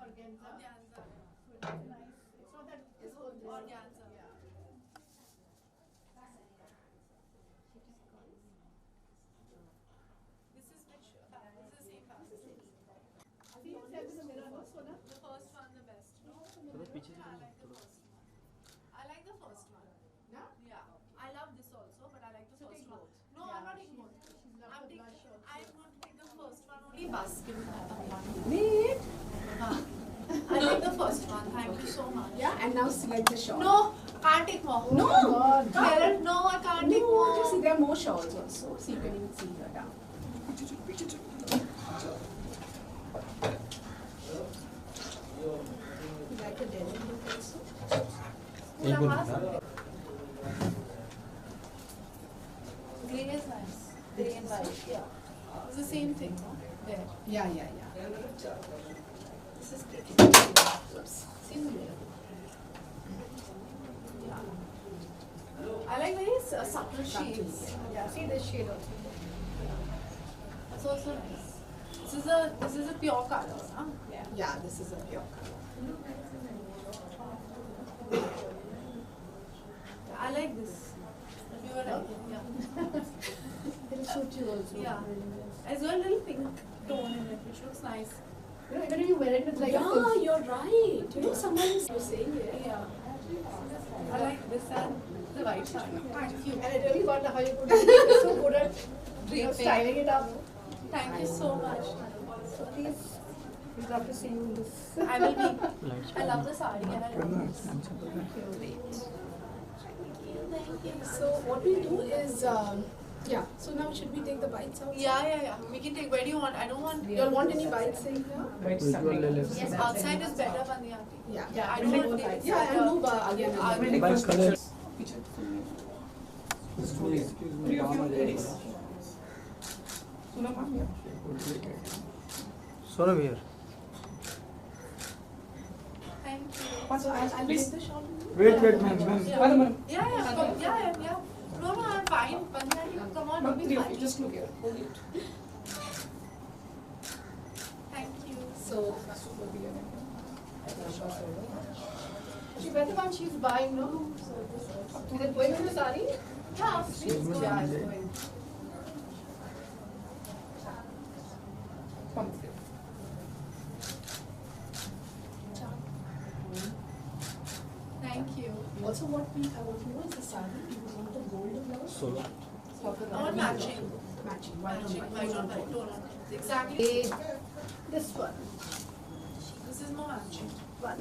organza. Organza. So it's nice. It's not that it's all this. Organza. Yeah. This is which? This is the same fabric. See, yourself in the mirror, no, Sona? The first one, the best. No, थोड़ा पीछे yeah, I like the first one. I like the first one. Yeah? Yeah. I love this also, but I like the So first take one. both. No, Yeah, I'm not taking both. she's loved I'm the taking. blush also. I'm going to take the first one only. Bus. Give me that one. Neat. I like the first one. Thank you so much. Yeah, and now select the shawl. No, can't take more. No. God. Karen, no, I can't take No, more. you see, there are more shawls also. So you can even see her down. You like a denim look also? Grey is nice. Grey and white. Yeah. It's the same thing. No? There. Yeah. This is pretty. Oops. Same here. Yeah. I like very subtle shades. Yeah, see this shade also. That's also nice. This is a pure color. Huh? Yeah, this is a pure color. I like this. You were right. Yeah. It'll suit you also. Yeah. As well, a little pink tone in it, which looks nice. You know, even if you wear it with like a full... you're right. You know, sometimes you're saying it. Yeah. I like this and the white shine. Thank you. And I really wonder how you could be so good at styling it up. Thank you so much. So please, we'd love to see you in this. I will be. I love the sari and I love this. So what we do is, yeah. So now should we take the bites out? Yeah. We can take. Where do you want? I don't want. You don't want any bites in here? Yes, outside is better, Bandiyati. Yeah. I don't want bites. Yeah, and move again. Sonam here. Thank you. So I'll take the shawl. Wait, ma'am. Yeah. No, I'm fine. Bandiyati, come on, you'll be fine. Just look here. Hold it. Thank you. So, she better one she's buying, no? Is it going to the sari? Yeah, please go. Yeah, it's going. Thank you. Also, what we know is the sari. We want the gold blouse. Solo. I want matching. Matching. White on white. White on white. Tone on. Exactly. This one. This is more matching. One.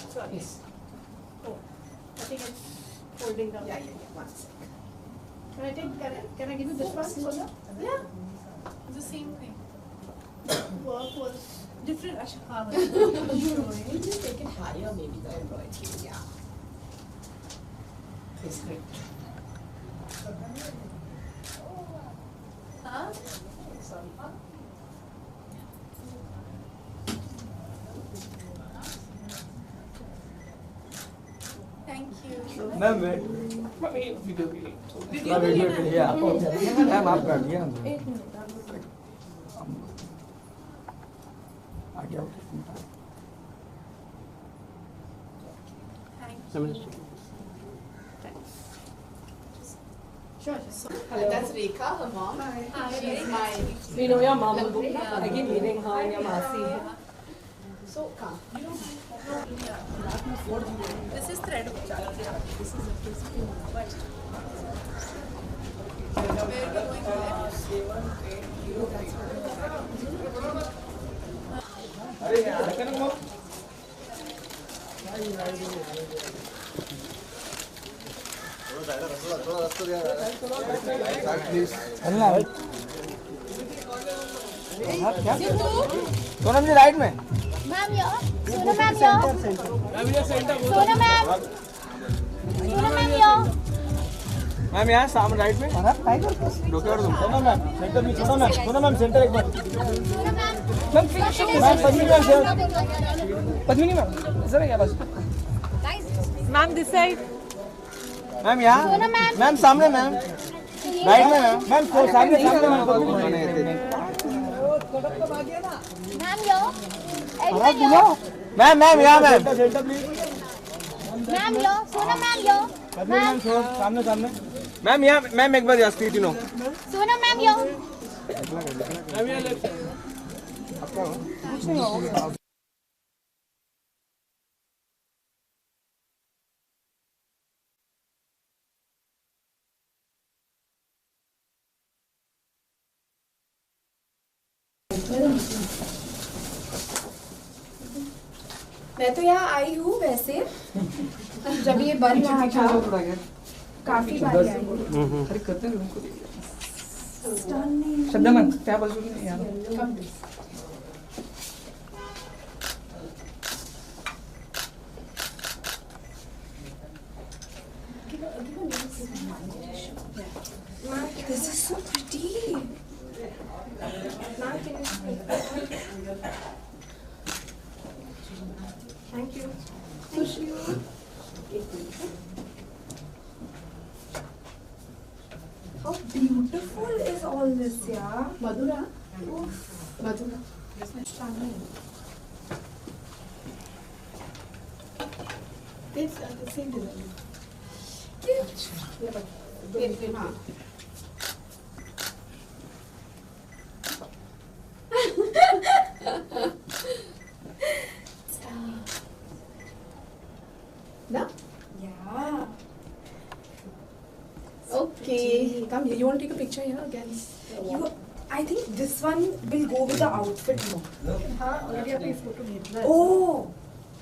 Sorry. Yes. Oh, I think it's folding down. Yeah. One second. Can I give you this one? Sonia? Yeah. It's the same thing. Work was Different Ashika. you just take it higher, maybe the embroidery. Yeah. It's great. Huh? Sorry. Thank you. Ma'am, wait. Ma'am, wait. Yeah. Ma'am, आप बैठ गया हम. एक minute. आ गया. Thank you. Sure. Hello. That's Rekha, her mom. Hi. She's my. We know your mom. Yeah. I keep meeting her and your Masi. So come. This is thread. This is a crispy one. Where are we going left? Sonam ji right में. Ma'am यहाँ Sona ma'am यहाँ Sona ma'am यहाँ ma'am यहाँ सामने right में. Doctor तुम. Sonam ma'am centre में. Sonam ma'am centre एक बार. सोना ma'am ma'am Padmini ma'am. Padmini ma'am इधर क्या बस. Ma'am, this side. मैम यहाँ. मैम सामने मैम. राइट में मैम. मैम सामने ma'am. Ma'am, yo. Everyone, yo. Ma'am ma'am यहाँ ma'am Ma'am, yo. Sonam, ma'am, yo. Ma'am. सामने सामने मैम यहाँ मैम एक बार यहाँ street no Sonam, ma'am, yo. मैं तो यहाँ आई हूँ वैसे जब ये बन रहा था काफी बार आई हूँ श्रद्धा मैम त्या बाजूने या This is so pretty. Thank you. How beautiful is all this, yeah? Madhura. Oof. Madhura. Stunning. It's the same design. Cute. Wait. No? Yeah. Okay. Come here. You want to take a picture here again? I think this one will go with the outfit more. हाँ already आपने इस photo भेजा है. Oh.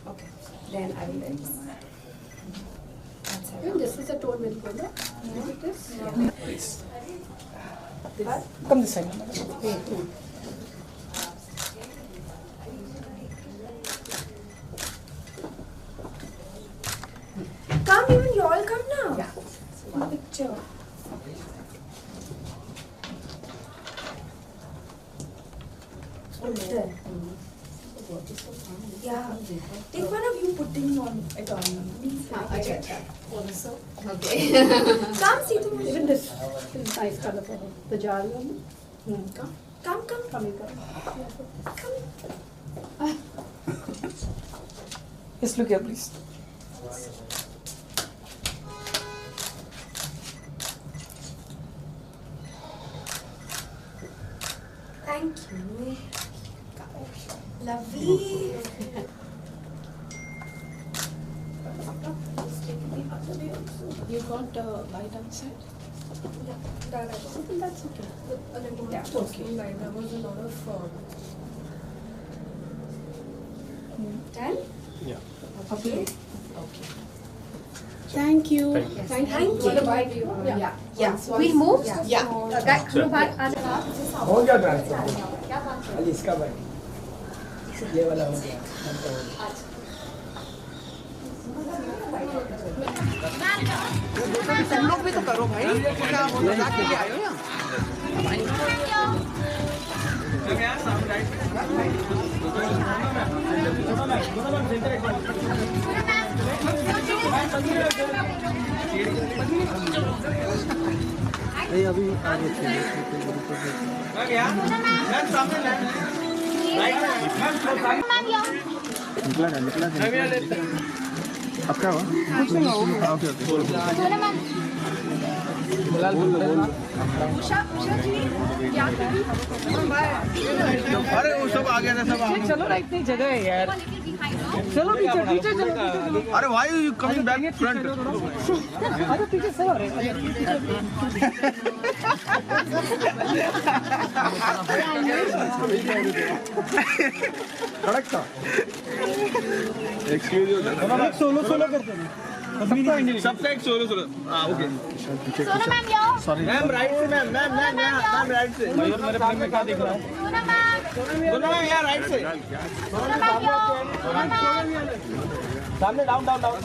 Okay. Then I will let this. Even this is a tone with color. Look at this. Come this side Come, even you all come now. Yeah. One picture. There. Yeah. Take one of you putting on it on. अच्छा. Okay. Come, see the Even this is nice color for her. The jar one. Come. Come, come. Coming up. Yes look here please Thank you. Lovely. You got light outside? That's okay. Yeah, okay. There was a lot of. 10? Okay. Thank you. Thank you. Yeah. Yeah. We move? Yeah. हो गया transfer Ali इसका भाई ये वाला हो गया तुम लोग भी तो करो भाई क्या वो मजाक के लिए आए हो यहाँ अभी आगे मैम यहाँ मैम सामने राइट Ma'am, yo. निकला अब क्या हुआ ओके Sonam, ma'am. अरे वो सब आ गया था सब आ गया चलो राइट नहीं जगह है यार चलो पीछे पीछे चलो अरे why you coming back front अरे पीछे सब कड़क था एक्सक्यूज सोलो सोलो करते हैं सबका एक सोलो सोलो हाँ okay Sonam, ma'am, yo. Sorry ma'am right से ma'am ma'am ma'am ma'am right से मयूर मेरे फ्रेम में क्या दिख रहा है Sonam, ma'am. दोनों मैम यहाँ राइट से Sonam, ma'am, yo. Sonam, ma'am. सामने down down down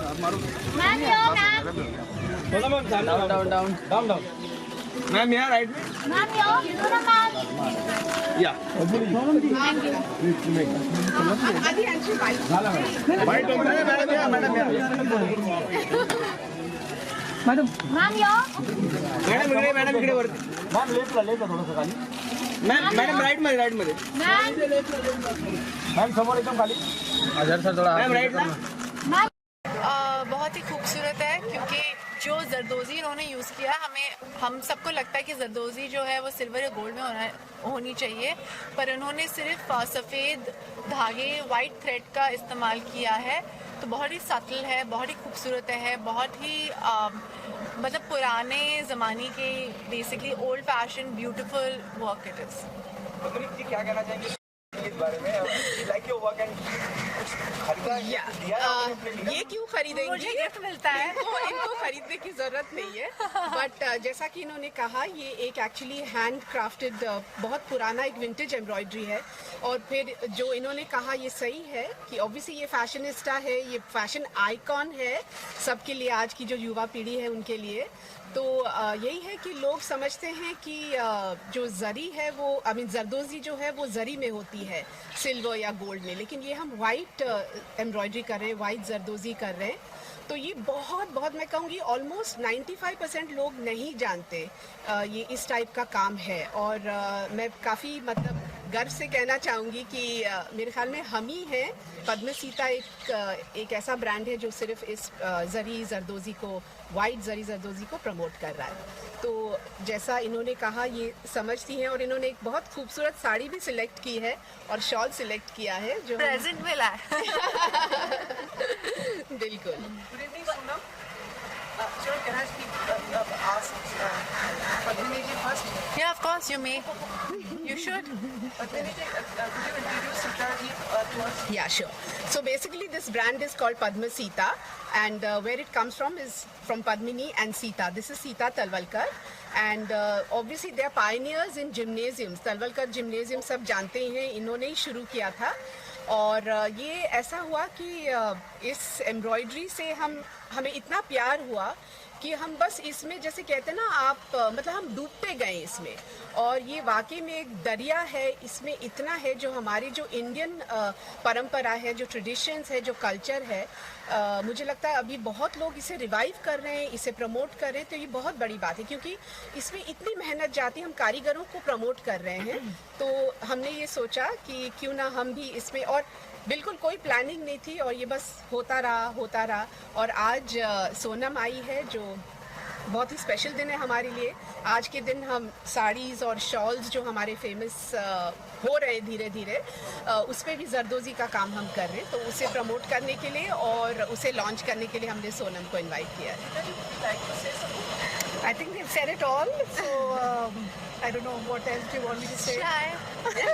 Ma'am, yo, ma'am. दोनों मैम सामने down down down down down ma'am यहाँ राइट में Ma'am, yo. Sonam, ma'am. या वाइट मैडम यहाँ madam madam Ma'am, yo. Madam इकडे वरती मैम लेफ्टला थोडंसं खाली मैडम राइट मध्ये मैम समोर एकदम खाली मैम राइट ना बहुत ही खूबसूरत है क्योंकि जो जरदोजी इन्होंने यूज़ किया हम सबको लगता है कि जरदोजी जो है वो सिल्वर या गोल्ड में होनी चाहिए, पर उन्होंने सिर्फ सफ़ेद धागे वाइट थ्रेड का इस्तेमाल किया है। तो बहुत ही सटल है, बहुत ही खूबसूरत है, बहुत ही मतलब पुराने ज़माने के basically old fashion beautiful work it is. क्या कहना चाहेंगे इस बारे में? लाइक योर वर्क एंड ये क्यों खरीदेंगे? मुझे गिफ्ट मिलता है तो इनको खरीदने की जरूरत नहीं है। बट जैसा कि इन्होंने कहा, ये एक एक्चुअली हैंड क्राफ्टेड बहुत पुराना एक विंटेज एम्ब्रॉयडरी है। और फिर जो इन्होंने कहा ये सही है कि ऑब्वियसली ये फैशनिस्टा है, ये फैशन आइकॉन है सबके लिए, आज की जो युवा पीढ़ी है उनके लिए। तो यही है कि लोग समझते हैं कि जो जरी है वो जरदोजी जो है वो जरी में होती है, सिल्वर या गोल्ड में, लेकिन ये हम वाइट एम्ब्रॉयडरी कर रहे हैं, वाइट जरदोजी कर रहे हैं। तो ये बहुत मैं कहूँगी ऑलमोस्ट 95% लोग नहीं जानते ये इस टाइप का काम है। और मैं काफ़ी मतलब गर्व से कहना चाहूँगी कि मेरे ख्याल में हम ही हैं, पद्मसीता एक ऐसा ब्रांड है जो सिर्फ इस जरी जरदोजी को, वाइट जरी जरदोजी को प्रमोट कर रहा है। तो जैसा इन्होंने कहा ये समझती हैं, और इन्होंने एक बहुत खूबसूरत साड़ी भी सिलेक्ट की है और शॉल सिलेक्ट किया है जो प्रेजेंट मिला है। बिल्कुल। Sir, can I speak, ask Padmini ji first? Yeah, of course you may. You should. Padmini ji, could you introduce Sita ji to us? Yeah, sure. So basically this brand is called Padmasita, and where it comes from is from Padmini and Sita. This is Sita Talwalkar, and obviously they are pioneers in gymnasiums. Talwalkar gymnasium सब जानते हैं, इन्होंने ही शुरू किया था। और ये ऐसा हुआ कि इस एम्ब्रॉयडरी से हमें इतना प्यार हुआ कि हम बस इसमें जैसे कहते हैं ना आप मतलब हम डूबते गए इसमें। और ये वाकई में एक दरिया है, इसमें इतना है जो हमारी जो इंडियन परंपरा है, जो ट्रेडिशंस है, जो कल्चर है, मुझे लगता है अभी बहुत लोग इसे रिवाइव कर रहे हैं, इसे प्रमोट कर रहे हैं। तो ये बहुत बड़ी बात है क्योंकि इसमें इतनी मेहनत जाती है, हम कारीगरों को प्रमोट कर रहे हैं। तो हमने ये सोचा कि क्यों ना हम भी इसमें, और बिल्कुल कोई प्लानिंग नहीं थी, और ये बस होता रहा। और आज सोनम आई है जो बहुत ही स्पेशल दिन है हमारे लिए। आज के दिन हम साड़ीज़ और शॉल्स जो हमारे फेमस हो रहे हैं धीरे धीरे, उस पर भी जरदोजी का काम हम कर रहे हैं। तो उसे प्रमोट करने के लिए और उसे लॉन्च करने के लिए हमने सोनम को इनवाइट किया है। I think they've said it all, so I don't know what else do you want me to say. Can you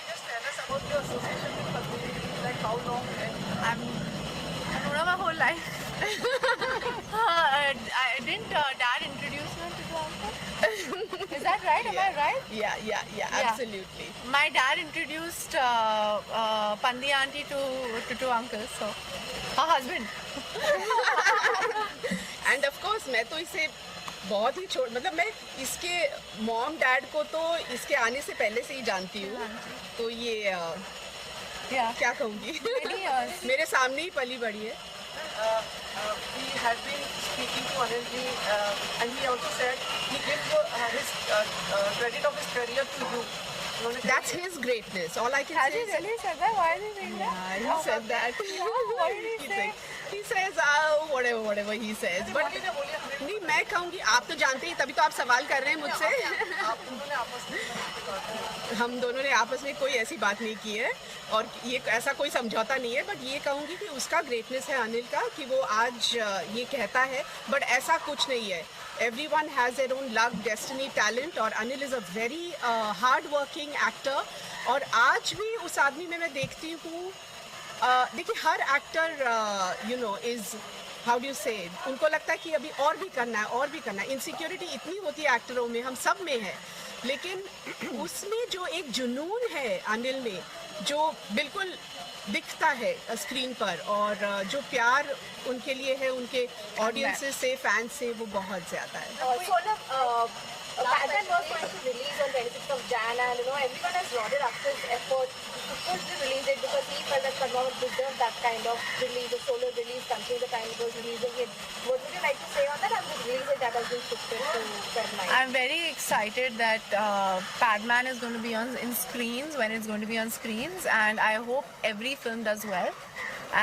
just tell us about your association with Padmini ji, like how long? I've known her my whole life. Didn't Dad introduce her to the uncle? Is that right? Am I right? Yeah, absolutely. My dad introduced Pandi auntie to uncle, so her husband. End of course मैं तो इसे बहुत ही मतलब मैं इसके mom dad को तो इसके आने से पहले से ही जानती हूँ। तो ये क्या कहूँगी, मेरे सामने ही पली बड़ी है। We have been speaking to Anil ji, and he also said he gave his credit of his career to you. That's his greatness. All I can Has say he is really said that? Why is he saying that? yeah, he said that. What did he say? He says whatever he says. But नहीं, मैं कहूँगी, आप तो जानते ही, तभी तो आप सवाल कर रहे हैं मुझसे। हम दोनों ने आपस में कोई ऐसी बात नहीं की है, और ये ऐसा कोई समझौता नहीं है। बट ये कहूँगी कि उसका ग्रेटनेस है अनिल का, कि वो आज ये कहता है, बट ऐसा कुछ नहीं है। Everyone has their own luck, destiny, talent, और Anil is a very hard working actor. और आज भी उस आदमी में मैं देखती हूँ, देखिए हर एक्टर इज़, हाउ डू से, उनको लगता है कि अभी और भी करना है। इनसिक्योरिटी इतनी होती है एक्टरों में, हम सब में है, लेकिन उसमें जो एक जुनून है अनिल में, जो बिल्कुल दिखता है स्क्रीन पर, और जो प्यार उनके लिए है, उनके ऑडियंसेस से, फैंस से, वो बहुत ज़्यादा है। Pattern was going to release on 26th of Jan, and everyone has lauded Akshar's effort to push the release date because he felt that Padma would deserve that kind of release, a solo release, considering the time it was releasing it. What would you like to say on that, and the release date that has been shifted to Padman? I'm very excited that Padman is going to be in screens when it's going to be on screens, and I hope every film does well.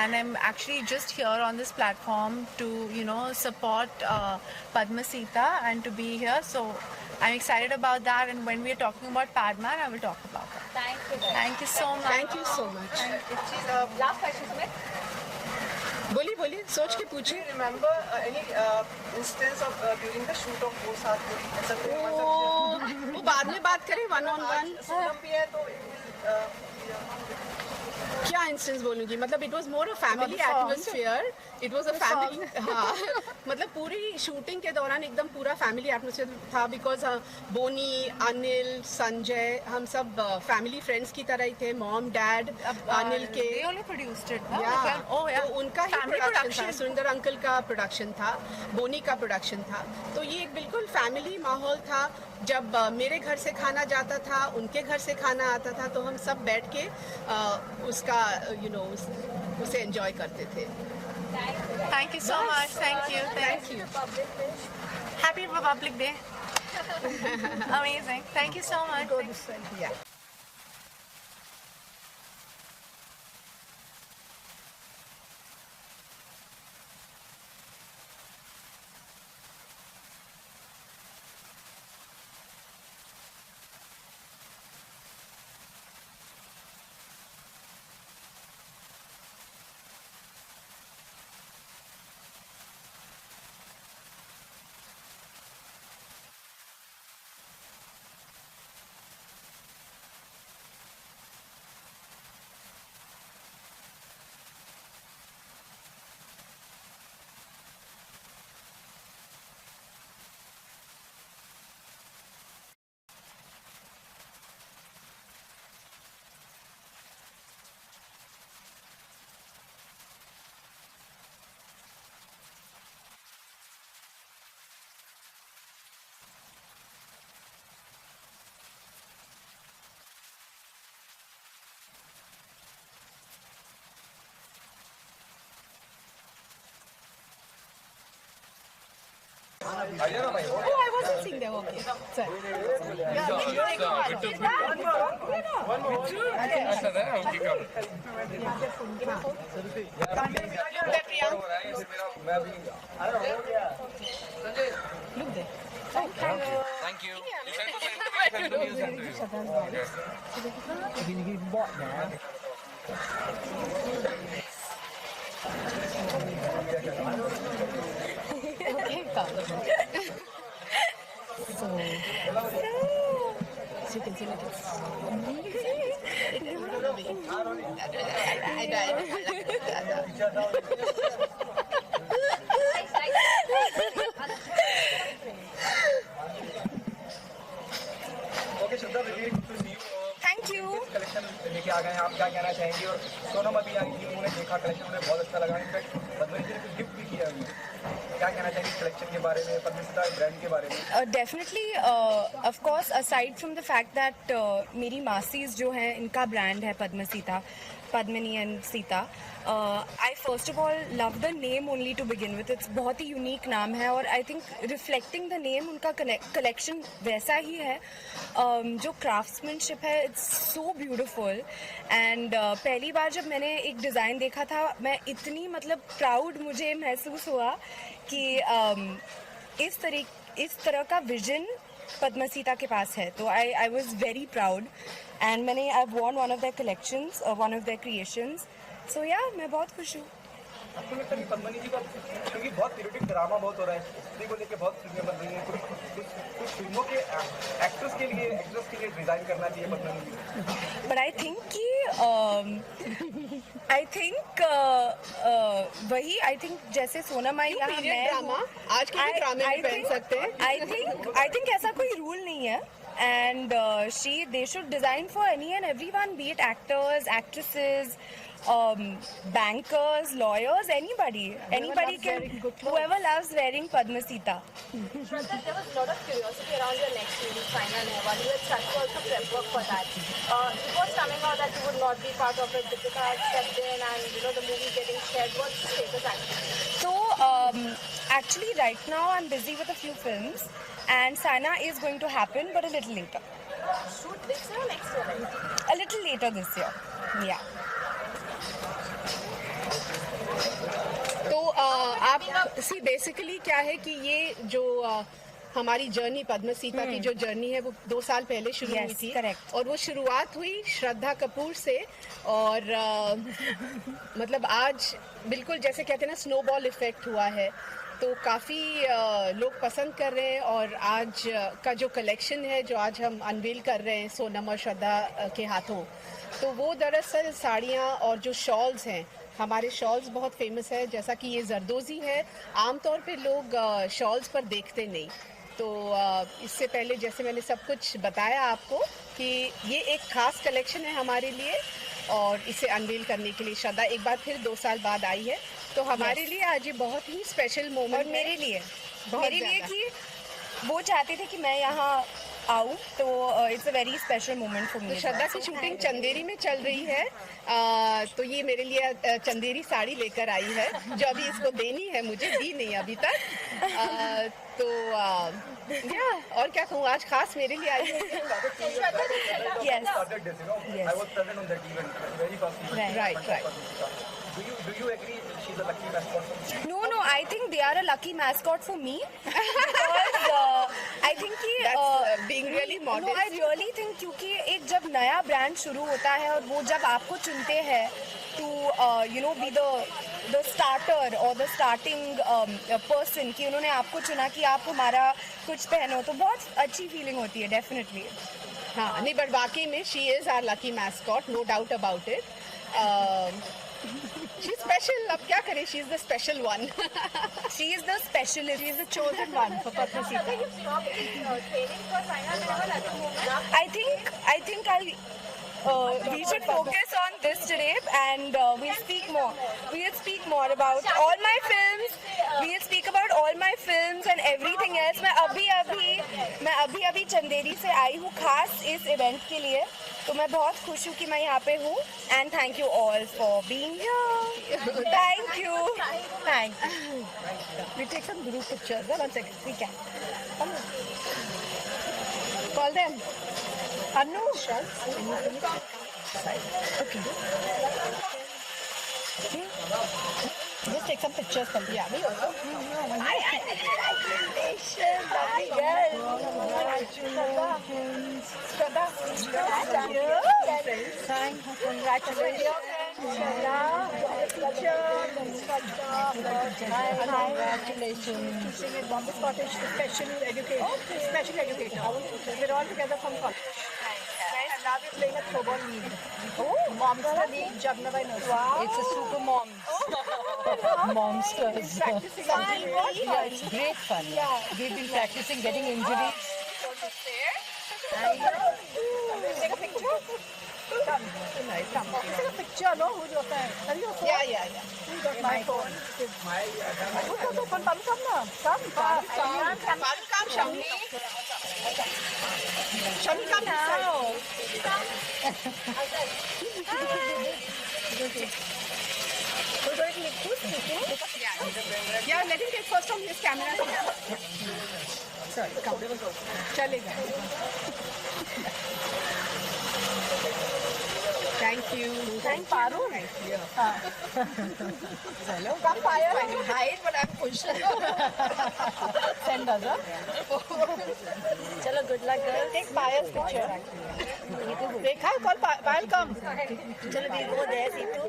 And I'm actually just here on this platform to, support Padmasita and to be here. So I'm excited about that. And when we're talking about Padman, I will talk about that. Thank you. Thank you so much. Thank you so much. Last question, Sumit. बोलिए सोच के पूछिए. Do you remember any instance of during the shoot of वो साथ कोई ऐसा कोई वो बाद में बात करें 1-on-1. सोनम भी है तो क्या इंस्टेंस बोलूँगी, मतलब it was more a family atmosphere. It was a family, हाँ, मतलब पूरी शूटिंग के दौरान एकदम पूरा फैमिली एटमोसफियर था. बिकॉज बोनी, अनिल, संजय, हम सब फैमिली फ्रेंड्स की तरह ही थे. मॉम, डैड, अनिल के They only produced it, no? Yeah. Oh, yeah. तो उनका ही Family प्रोडक्शन था. production. सुंदर अंकल का प्रोडक्शन था, बोनी का प्रोडक्शन था. तो ये एक बिल्कुल फैमिली माहौल था. जब मेरे घर से खाना जाता था, उनके घर से खाना आता था, तो हम सब बैठ के उसका उसे एंजॉय करते थे. Thank you so much. Thank you. Thank you. Happy Republic Day. Amazing. Thank you so much. Yeah. Oh, I wasn't seeing them. Okay. Sorry. Yeah, maybe take one. Look there. Thank you. So you can see like Okay, Shraddha, really good to see you. Thank you. Collection लेके आ गए हैं, आप क्या कहना चाहेंगे? और सोनम अभी आई थी, उन्होंने देखा कलेक्शन, उन्हें बहुत अच्छा लगा. इनफैक्ट पद्मनी जी ने कुछ गिफ्ट भी किया है. क्या कहना चाहेंगे कलेक्शन के बारे में, पद्मसीता ब्रांड के बारे में? Definitely of course aside from the fact that मेरी मासीज जो हैं इनका ब्रांड है Padmasita, Padmini and Sita. I first of all love the name only to begin with. It's बहुत ही यूनिक नाम है और I think reflecting the name उनका कलेक्शन वैसा ही है. जो क्राफ्ट्समैनशिप है इट्स सो ब्यूटिफुल. एंड पहली बार जब मैंने एक डिज़ाइन देखा था, मैं इतनी मतलब प्राउड मुझे महसूस हुआ कि इस तरह का विजन पद्मसीता के पास है. तो I was very proud and मैंने I won one of their collections, one of their creations. So yeah मैं बहुत खुश हूँ. आपको लगता है कि पद्मनी जी का, क्योंकि बहुत पीरियडिक ड्रामा बहुत हो रहा है, इसी को लेकर बहुत फिल्में बन रही हैं, कुछ फिल्मों के एक्ट्रेस के लिए डिज़ाइन करना चाहिए पद्मनी जी. बट आई थिंक कि वही आई थिंक जैसे सोनम आई यहाँ मैं ड्रामा आज के भी ड्रामे में पहन सकते हैं. आई थिंक ऐसा कोई रूल नहीं है. And they should design for any and everyone, be it actors, actresses, bankers, lawyers, anybody can, whoever loves wearing Padmasita. Shraddha, there was a lot of curiosity around your next series, Saina Nehwal. You had started also prep work for that. It was coming out that you would not be part of it. Deepika had stepped in and, the movie getting shared. What's the status actually? So, actually right now I'm busy with a few films and Saina is going to happen but a little later. Shoot this year or next year? Right? A little later this year. Yeah. तो आप see basically क्या है कि ये जो हमारी journey Padmasita की जो जर्नी है वो 2 साल पहले शुरू हुई थी correct. और वो शुरुआत हुई श्रद्धा कपूर से और मतलब आज बिल्कुल जैसे कहते हैं ना स्नोबॉल इफेक्ट हुआ है तो काफ़ी लोग पसंद कर रहे हैं और आज का जो कलेक्शन है जो आज हम अनवील कर रहे हैं सोनम और श्रद्धा के हाथों तो वो दरअसल साड़ियाँ और जो शॉल्स हैं हमारे शॉल्स बहुत फेमस है जैसा कि ये जरदोजी है आमतौर पे लोग शॉल्स पर देखते नहीं तो इससे पहले जैसे मैंने सब कुछ बताया आपको कि ये एक खास कलेक्शन है हमारे लिए और इसे अनवील करने के लिए श्रद्धा एक बार फिर 2 साल बाद आई है तो हमारे लिए आज ये बहुत ही स्पेशल मोमेंट और मेरे लिए कि वो चाहते थे कि मैं यहाँ आऊँ तो it's a very special moment for me. Shraddha की शूटिंग चंदेरी में चल रही है तो ये मेरे लिए चंदेरी साड़ी लेकर आई है जो अभी इसको देनी है मुझे दी नहीं अभी तक तो या और क्या कहूँ आज खास मेरे लिए आई है। Right. Do you agree she's a lucky mascot? No, I think they are a lucky mascot for me because I think कि being really modest. No, I really think क्योंकि एक जब नया ब्रांड शुरू होता है और वो जब आपको चुनते हैं to be the starter or the starting person कि उन्होंने आपको चुना कि आप हमारा कुछ पहनो तो बहुत अच्छी फीलिंग होती है डेफिनेटली। हाँ नहीं बट वाकई में she is our lucky mascot no doubt about it she special अब क्या करें she is the special one she is the specialist she is the chosen one for Padmasita. Training for Saina Nehwal at the moment? I think we should focus on this today and we'll speak more about all my films. We'll speak about all my films and everything else. मैं अभी चंदेरी से आई हूँ खास इस event के लिए तो मैं बहुत खुश हूँ कि मैं यहाँ पे हूँ and thank you all for being here. Thank you. We take some group pictures. One second. We can. Call them. Anu. Okay. Just take some pictures from me. Me also. Congratulations, lovely girl. Congratulations. Shraddha. Congratulations. Congratulations. Teaching at Bombay Scottish Special Educator. We're all together from college. And now we're playing a throwball league. Monster League, Jabnavai Nursery. Wow. It's a super moms. Monsters. Practicing injuries. Yeah, it's great fun. Yeah. We've been practicing getting injuries. Take a picture? Come. Take a picture, no? Who's your friend? Have you a phone? Yeah. Who got my phone? Who's got your phone? Come now. Come. Shami, come now. Yeah, let him take first from his camera. Sorry, come. चलेगा. Thank you. Thank Paru. Hello. Come, Payal. Hide, but I'm pushing. Send us, huh? Chalo, good luck, girl. Take Payal's picture. Rekha, call Payal, come. Chalo, we go there, see too.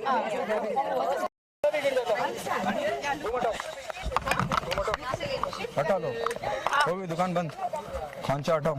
हटा लो हो गई दुकान बंद खांचा हटाओ